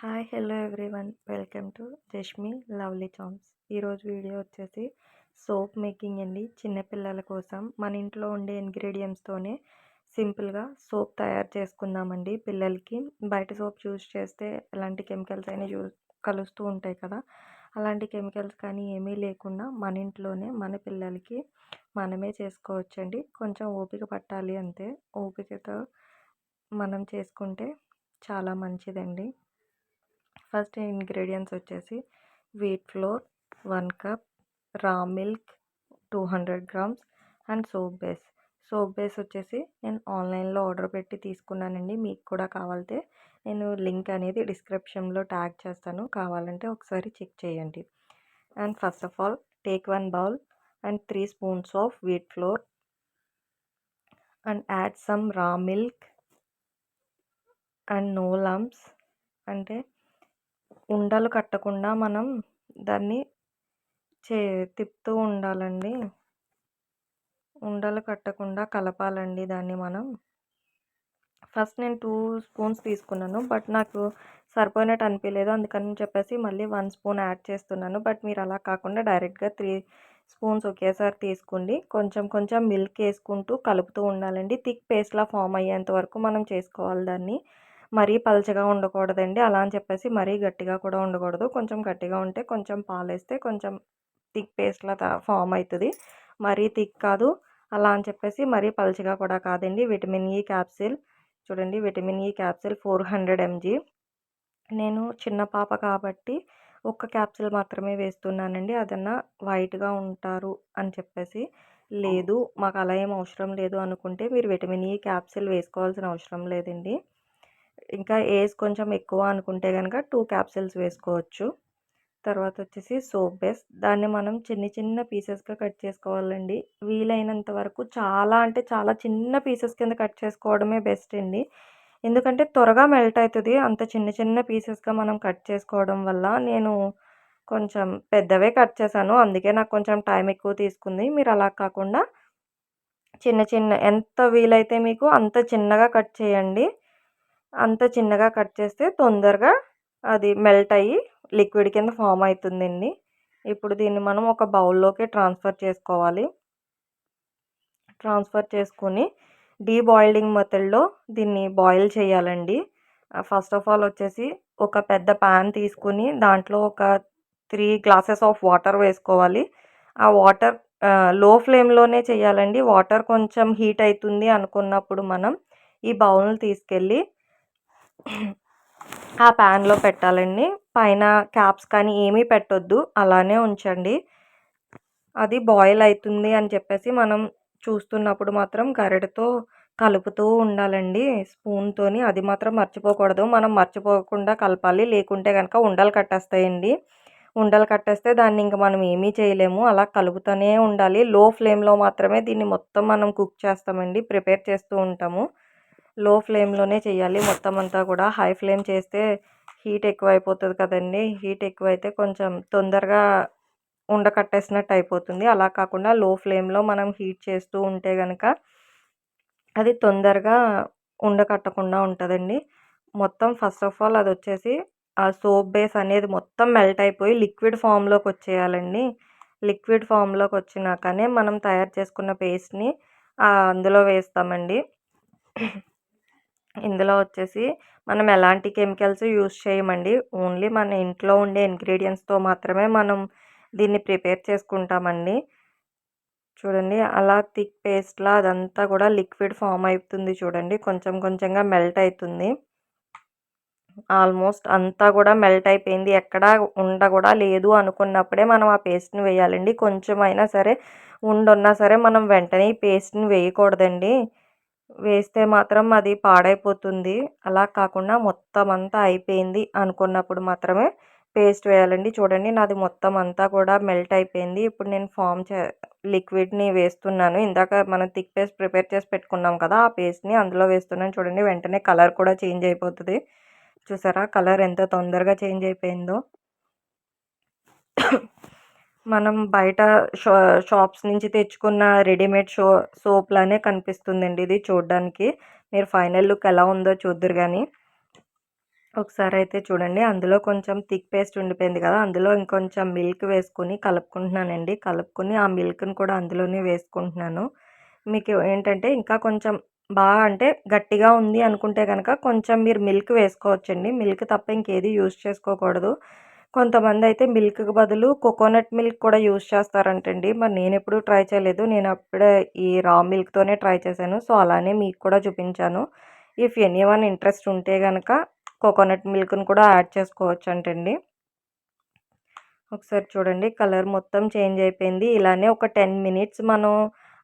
Hi hello everyone welcome to Jashmi lovely charms. ఈరోజు video వచ్చేసి soap making అండి. చిన్నపిల్లల కోసం మన ఇంట్లో ఉండే ఇంగ్రీడియంట్స్తోనే సింపుల్గా సోప్ తయారు చేసుకుందామండి. పిల్లలకి బయట సోప్ యూస్ చేస్తే ఎలాంటి కెమికల్స్ అయినా కలుస్తూ ఉంటాయి కదా. అలాంటి కెమికల్స్ కానీ ఏమీ లేకుండా మన ఇంట్లోనే మన పిల్లలకి మనమే చేసుకోవచ్చండి. కొంచెం ఓపిక పట్టాలి అంతే. ఓపికతో మనం చేసుకుంటే చాలా మంచిదండి. ఫస్ట్ ఇంగ్రీడియంట్స్ వచ్చేసి వీట్ ఫ్లోర్ 1 కప్, రా milk 200 grams and soap base వచ్చేసి నేను ఆన్లైన్లో ఆర్డర్ పెట్టి తీసుకున్నానండి. మీకు కూడా కావాలంటే నేను లింక్ అనేది డిస్క్రిప్షన్లో ట్యాగ్ చేస్తాను, కావాలంటే ఒకసారి చెక్ చేయండి. And first of all take 1 bowl and 3 spoons of wheat flour and add some raw milk and no lumps. అంటే ఉండలు కట్టకుండా మనం దాన్ని తిప్పుతూ ఉండాలండి. ఉండలు కట్టకుండా కలపాలండి దాన్ని మనం. ఫస్ట్ నేను 2 స్పూన్స్ తీసుకున్నాను, బట్ నాకు సరిపోయినట్టు అనిపించలేదు, అందుకని చెప్పేసి మళ్ళీ 1 స్పూన్ యాడ్ చేస్తున్నాను. బట్ మీరు అలా కాకుండా డైరెక్ట్గా 3 స్పూన్స్ ఒకేసారి తీసుకోండి. కొంచెం కొంచెం మిల్క్ వేసుకుంటూ కలుపుతూ ఉండాలండి. థిక్ పేస్ట్లా ఫామ్ అయ్యేంత వరకు మనం చేసుకోవాలి దాన్ని. మరీ పలచగా ఉండకూడదండి, అలా అని చెప్పేసి మరీ గట్టిగా కూడా ఉండకూడదు. కొంచెం గట్టిగా ఉంటే కొంచెం పాలు వేస్తే కొంచెం థిక్ పేస్ట్లా ఫామ్ అవుతుంది. మరీ థిక్ కాదు, అలా అని చెప్పేసి మరీ పలచగా కూడా కాదండి. విటమిన్ ఈ క్యాప్సిల్ చూడండి, విటమిన్ ఈ క్యాప్సిల్ 400 mg. నేను చిన్న పాప కాబట్టి ఒక్క క్యాప్సిల్ మాత్రమే వేస్తున్నానండి. అదన్నా వైట్గా ఉంటారు అని చెప్పేసి. లేదు మాకు అలా ఏం అవసరం లేదు అనుకుంటే మీరు విటమిన్ ఈ క్యాప్సిల్ వేసుకోవాల్సిన అవసరం లేదండి. ఇంకా ఏజ్ కొంచెం ఎక్కువ అనుకుంటే కనుక 2 క్యాప్సిల్స్ వేసుకోవచ్చు. తర్వాత వచ్చేసి సోప్ బేస్, దాన్ని మనం చిన్న చిన్న పీసెస్గా కట్ చేసుకోవాలండి. వీలైనంత వరకు చాలా అంటే చాలా చిన్న పీసెస్ కింద కట్ చేసుకోవడమే బెస్ట్ అండి. ఎందుకంటే త్వరగా మెల్ట్ అవుతుంది అంత చిన్న చిన్న పీసెస్గా మనం కట్ చేసుకోవడం వల్ల. నేను కొంచెం పెద్దవే కట్ చేశాను, అందుకే నాకు కొంచెం టైం ఎక్కువ తీసుకుంది. మీరు అలా కాకుండా చిన్న చిన్న ఎంత వీలైతే మీకు అంత చిన్నగా కట్ చేయండి. అంత చిన్నగా కట్ చేస్తే తొందరగా అది మెల్ట్ అయ్యి లిక్విడ్ కింద ఫామ్ అవుతుందండి. ఇప్పుడు దీన్ని మనం ఒక బౌల్లోకి ట్రాన్స్ఫర్ చేసుకోవాలి. ట్రాన్స్ఫర్ చేసుకుని డీబాయిలింగ్ మెథడ్లో దీన్ని బాయిల్ చేయాలండి. ఫస్ట్ ఆఫ్ ఆల్ వచ్చేసి ఒక పెద్ద ప్యాన్ తీసుకుని దాంట్లో ఒక 3 గ్లాసెస్ ఆఫ్ వాటర్ వేసుకోవాలి. ఆ వాటర్ లో ఫ్లేమ్లోనే చేయాలండి. వాటర్ కొంచెం హీట్ అవుతుంది అనుకున్నప్పుడు మనం ఈ బౌల్ని తీసుకెళ్ళి ఆ ప్యాన్లో పెట్టాలండి. పైన క్యాప్స్ కానీ ఏమీ పెట్టొద్దు, అలానే ఉంచండి. అది బాయిల్ అవుతుంది అని చెప్పేసి మనం చూస్తున్నప్పుడు మాత్రం గరిటెతో కలుపుతూ ఉండాలండి, స్పూన్తోని. అది మాత్రం మర్చిపోకూడదు, మనం మర్చిపోకుండా కలపాలి. లేకుంటే కనుక ఉండలు కట్టేస్తాయండి. ఉండలు కట్టేస్తే దాన్ని ఇంక మనం ఏమీ చేయలేము. అలా కలుపుతూనే ఉండాలి. లో ఫ్లేమ్లో మాత్రమే దీన్ని మొత్తం మనం కుక్ చేస్తామండి, ప్రిపేర్ చేస్తూ ఉంటాము. లో ఫ్లేమ్లోనే చేయాలి మొత్తం అంతా కూడా. హై ఫ్లేమ్ చేస్తే హీట్ ఎక్కువైపోతుంది కదండి. హీట్ ఎక్కువైతే కొంచెం తొందరగా ఉండకట్టేసినట్టు అయిపోతుంది. అలా కాకుండా లో ఫ్లేమ్లో మనం హీట్ చేస్తూ ఉంటే కనుక అది తొందరగా ఉండకట్టకుండా ఉంటుందండి. మొత్తం ఫస్ట్ ఆఫ్ ఆల్ అది వచ్చేసి ఆ సోప్ బేస్ అనేది మొత్తం మెల్ట్ అయిపోయి లిక్విడ్ ఫామ్లోకి వచ్చేయాలండి. లిక్విడ్ ఫామ్లోకి వచ్చినాకనే మనం తయారు చేసుకున్న పేస్ట్ని అందులో వేస్తామండి. ఇందులో వచ్చేసి మనం ఎలాంటి కెమికల్స్ యూస్ చేయమండి. ఓన్లీ మన ఇంట్లో ఉండే ఇంగ్రీడియంట్స్తో మాత్రమే మనం దీన్ని ప్రిపేర్ చేసుకుంటామండి. చూడండి, అలా థిక్ పేస్ట్లా అదంతా కూడా లిక్విడ్ ఫామ్ అవుతుంది చూడండి. కొంచెం కొంచెంగా మెల్ట్ అవుతుంది. ఆల్మోస్ట్ అంతా కూడా మెల్ట్ అయిపోయింది, ఎక్కడా ఉండ కూడా లేదు అనుకున్నప్పుడే మనం ఆ పేస్ట్ని వేయాలండి. కొంచెం అయినా సరే ఉండున్నా సరే మనం వెంటనే ఈ పేస్ట్ని వేయకూడదండి. వేస్తే మాత్రం అది పాడైపోతుంది. అలా కాకుండా మొత్తం అంతా అయిపోయింది అనుకున్నప్పుడు మాత్రమే పేస్ట్ వేయాలండి. చూడండి, నాది మొత్తం అంతా కూడా మెల్ట్ అయిపోయింది. ఇప్పుడు నేను లిక్విడ్ని వేస్తున్నాను. ఇందాక మనం థిక్ పేస్ట్ ప్రిపేర్ చేసి పెట్టుకున్నాం కదా, ఆ పేస్ట్ని అందులో వేస్తున్నాను. చూడండి, వెంటనే కలర్ కూడా చేంజ్ అయిపోతుంది. చూసారా కలర్ ఎంత తొందరగా చేంజ్ అయిపోయిందో. మనం బయట షాప్స్ నుంచి తెచ్చుకున్న రెడీమేడ్ సోప్లానే కనిపిస్తుందండి ఇది చూడడానికి. మీరు ఫైనల్ లుక్ ఎలా ఉందో చూద్దురు కానీ. ఒకసారయితే చూడండి అందులో కొంచెం థిక్ పేస్ట్ ఉండిపోయింది కదా! అందులో ఇంకొంచెం మిల్క్ వేసుకొని కలుపుకుంటున్నానండి. కలుపుకొని ఆ మిల్క్‌ని కూడా అందులోనే వేసుకుంటున్నాను. మీకు ఏంటంటే ఇంకా కొంచెం బాగా అంటే గట్టిగా ఉంది అనుకుంటే గనక కొంచెం మీరు మిల్క్ వేసుకోవచ్చండి. మిల్క్ తప్ప ఇంకేది యూజ్ చేసుకోకూడదు. కొంతమందయితే మిల్క్‌కి బదులు కోకోనట్ మిల్క్ కూడా యూజ్ చేస్తారంటండి. మరి నేనెప్పుడూ ట్రై చేయలేదు. నేనప్పుడే ఈ రా మిల్క్‌తోనే ట్రై చేశాను. సో, అలానే మీకు కూడా చూపించాను. ఇఫ్ ఎనీవన్ ఇంట్రెస్ట్ ఉంటే గనక కోకోనట్ మిల్క్‌ని కూడా యాడ్ చేసుకోవచ్చంటండి. ఒకసారి చూడండి కలర్ మొత్తం చేంజ్ అయిపోయింది. ఇలానే ఒక 10 మినిట్స్ మనం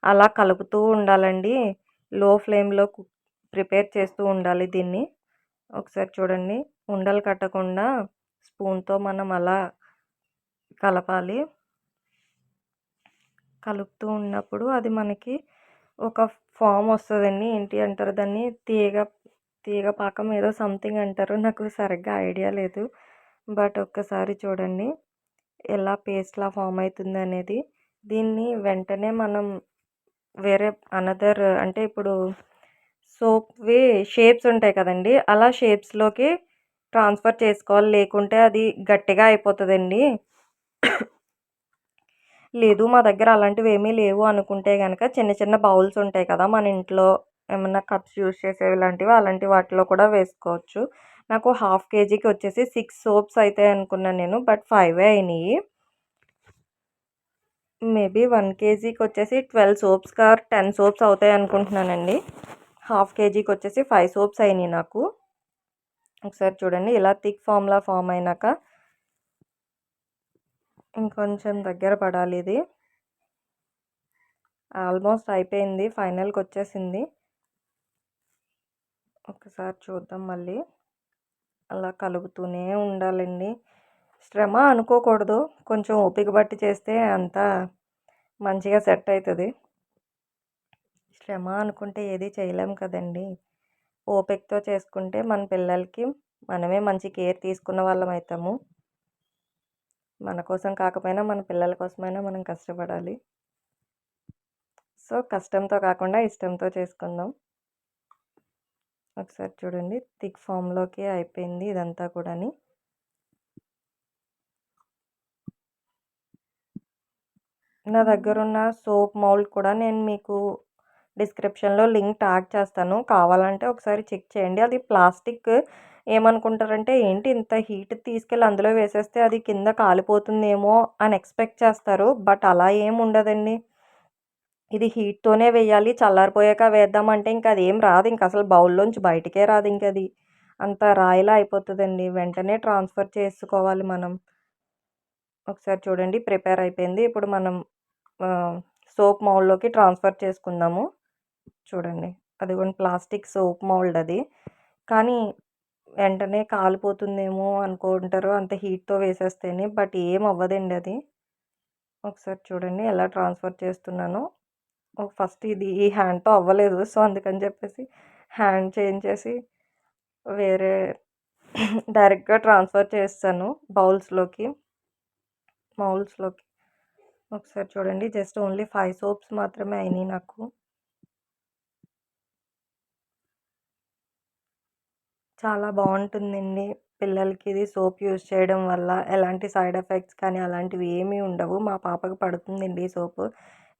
అలా కలుపుతూ ఉండాలండి. లో ఫ్లేమ్‌లో ప్రిపేర్ చేస్తూ ఉండాలి దీన్ని. ఒకసారి చూడండి ఉండలు కట్టకుండా స్పూన్‌తో మనం అలా కలపాలి. కలుపుతూ ఉన్నప్పుడు అది మనకి ఒక ఫార్మ్ వస్తదండి. ఏంటి అంటారు దాన్ని? తీగ పాకం ఏదో సంథింగ్ అంటారు. నాకు సరిగ్గా ఐడియా లేదు. బట్ ఒక్కసారి చూడండి ఎలా పేస్ట్‌లా ఫార్మ్ అయితుందనేది. దీన్ని వెంటనే మనం వేరే అనదర్ అంటే ఇప్పుడు సోప్‌వి షేప్స్ ఉంటాయి కదండీ! అలా షేప్స్‌లోకి ట్రాన్స్‌ఫర్ చేసుకోవాలి. లేకుంటే అది గట్టిగా అయిపోతదండి. లేదు మా దగ్గర అలాంటివేమీ లేవు అనుకుంటే గనక చిన్న చిన్న బౌల్స్ ఉంటాయి కదా! మన ఇంట్లో ఏమన్నా కప్స్ యూజ్ చేసేవి లాంటివి అలాంటి వాటిలో కూడా వేసుకోవచ్చు. నాకు హాఫ్ కేజీకి వచ్చేసి 6 సోప్స్ అయితాయి అనుకున్నాను నేను. బట్ 5 అయినియి. మేబీ 1 కేజీకొచ్చేసి 12 సోప్స్ ఆర్ 10 సోప్స్ అవుతాయి అనుకుంటున్నానండి. హాఫ్ కేజీకొచ్చేసి 5 సోప్స్ అయినియి నాకు. ఒకసారి చూడండి ఇలా థిక్ ఫార్మ్ అయినాక ఇంకొంచెం దగ్గర పడాలిది. ఆల్మోస్ట్ అయిపోయింది. ఫైనల్‌కొచ్చేసింది. ఒకసారి చూద్దాం మళ్ళీ. అలా కలుపుతూనే ఉండాలండి. శ్రమ అనుకోకూడదు. కొంచెం ఓపిక బట్టి చేస్తే అంతా మంచిగా సెట్ అయితది. శ్రమ అనుకుంటే ఏది చేయలేం కదండీ! ఓపికతో చేసుకుంటే మన పిల్లలకి మనమే మంచి కేర్ తీసుకున్న వాళ్ళం అయితాము. మన కోసం కాకపోయినా మన పిల్లల కోసమైనా మనం కష్టపడాలి. సో, కష్టంతో కాకుండా ఇష్టంతో చేసుకుందాం. ఒకసారి చూడండి థిక్ ఫార్మ్‌లోకి అయిపోయింది ఇదంతా కూడాని. నా దగ్గరున్న సోప్ మౌల్డ్ కూడా నేను మీకు డిస్క్రిప్షన్‌లో లింక్ ట్యాగ్ చేస్తాను. కావాలంటే ఒకసారి చెక్ చేయండి. అది ప్లాస్టిక్ ఏమనుకుంటారంటే ఏంటి ఇంత హీట్ తీసుకెళ్ళి అందులో వేసేస్తే అది కింద కాలిపోతుందేమో అని ఎక్స్‌పెక్ట్ చేస్తారు. బట్ అలా ఏమి ఉండదండి. ఇది హీట్‌తోనే వేయాలి. చల్లారిపోయాక వేద్దామంటే ఇంక అదేం రాదు. ఇంక అసలు బౌల్‌లోంచి బయటికే రాదింకది. అంత రాయిలా అయిపోతదండి. వెంటనే ట్రాన్స్‌ఫర్ చేసుకోవాలి మనం. ఒకసారి చూడండి ప్రిపేర్ అయిపోయింది. ఇప్పుడు మనం సోప్ మౌల్డ్‌లోకి ట్రాన్స్‌ఫర్ చేసుకుందాము. చూడండి. అదిగోండి ప్లాస్టిక్ సోప్ మౌల్డ్ అది. కానీ వెంటనే కాలిపోతుందేమో అనుకుంటారు అంత హీట్‌తో వేసేస్తేనే. బట్ ఏం అవ్వదండి అది. ఒకసారి చూడండి ఎలా ట్రాన్స్‌ఫర్ చేస్తున్నానో. ఫస్ట్ ఇది ఈ హ్యాండ్‌తో అవ్వలేదు. సో, అందుకని చెప్పేసి హ్యాండ్ చేంజ్ చేసి వేరే డైరెక్ట్‌గా ట్రాన్స్‌ఫర్ చేసేసాను మౌల్డ్స్‌లోకి. ఒకసారి చూడండి జస్ట్ ఓన్లీ 5 సోప్స్ మాత్రమే అయినియి నాకు. చాలా బావుంటుందండి. పిల్లలకి ఇది సోప్ యూజ్ చేయడం వల్ల ఎలాంటి సైడ్ ఎఫెక్ట్స్ కానీ అలాంటివి ఏమీ ఉండవు. మా పాపకి పడుతుందండి ఈ సోపు.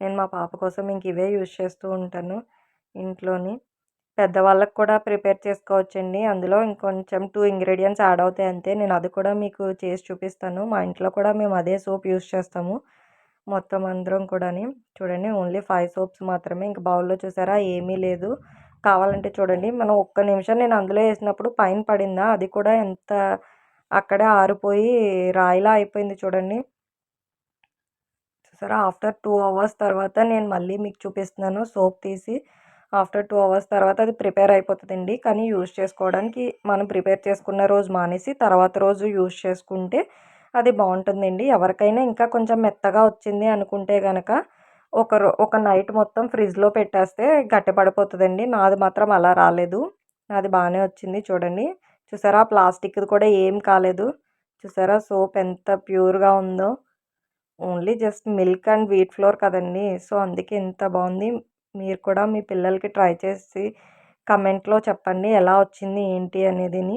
నేను మా పాప కోసం ఇంక ఇవే యూజ్ చేస్తూ ఉంటాను ఇంట్లోని. పెద్దవాళ్ళకి కూడా ప్రిపేర్ చేసుకోవచ్చండి. అందులో ఇంకొంచెం 2 ఇంగ్రీడియెంట్స్ యాడ్ అవుతాయి అంతే. నేను అది కూడా మీకు చేసి చూపిస్తాను. మా ఇంట్లో కూడా మేము అదే సోప్ యూజ్ చేస్తాము. మొత్తం అందరం కూడాని. చూడండి ఓన్లీ 5 సోప్స్ మాత్రమే. ఇంక బౌల్‌లో చూసారా ఏమీ లేదు. కావాలంటే చూడండి మనం ఒక్క నిమిషం నేను అందులో ఏసినప్పుడు పైన పడిందా అది కూడా ఎంత అక్కడే ఆరిపోయి రాయిలా అయిపోయింది చూడండి. చూసారా ఆఫ్టర్ 2 అవర్స్ తర్వాత నేను మళ్ళీ మీకు చూపిస్తున్నాను సోప్ తీసి. ఆఫ్టర్ 2 అవర్స్ తర్వాత అది ప్రిపేర్ అయిపోతదండి. కానీ యూజ్ చేసుకోవడానికి మనం ప్రిపేర్ చేసుకున్న రోజు మానేసి తర్వాత రోజు యూజ్ చేసుకుంటే అది బావుంటుందండి. ఎవరికైనా ఇంకా కొంచెం మెత్తగా వచ్చింది అనుకుంటే గనక ఒక నైట్ మొత్తం ఫ్రిడ్జ్‌లో పెట్టేస్తే గట్టిపడిపోతదండి. నాది మాత్రం అలా రాలేదు. నాది బానే వచ్చింది చూడండి. చూసారా ప్లాస్టిక్‌ది కూడా ఏం కాలేదు. చూసారా సోప్ ఎంత ప్యూర్‌గా ఉందో. Only just milk and wheat flour కదండీ! సో, అందుకే ఇంత బావుంది. మీరు కూడా మీ పిల్లలకి ట్రై చేసి కమెంట్‌లో చెప్పండి ఎలా వచ్చింది ఏంటి అనేదిని.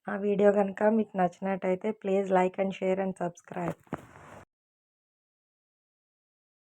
ఆ వీడియో కనుక మీకు నచ్చినట్టయితే please like and share and subscribe.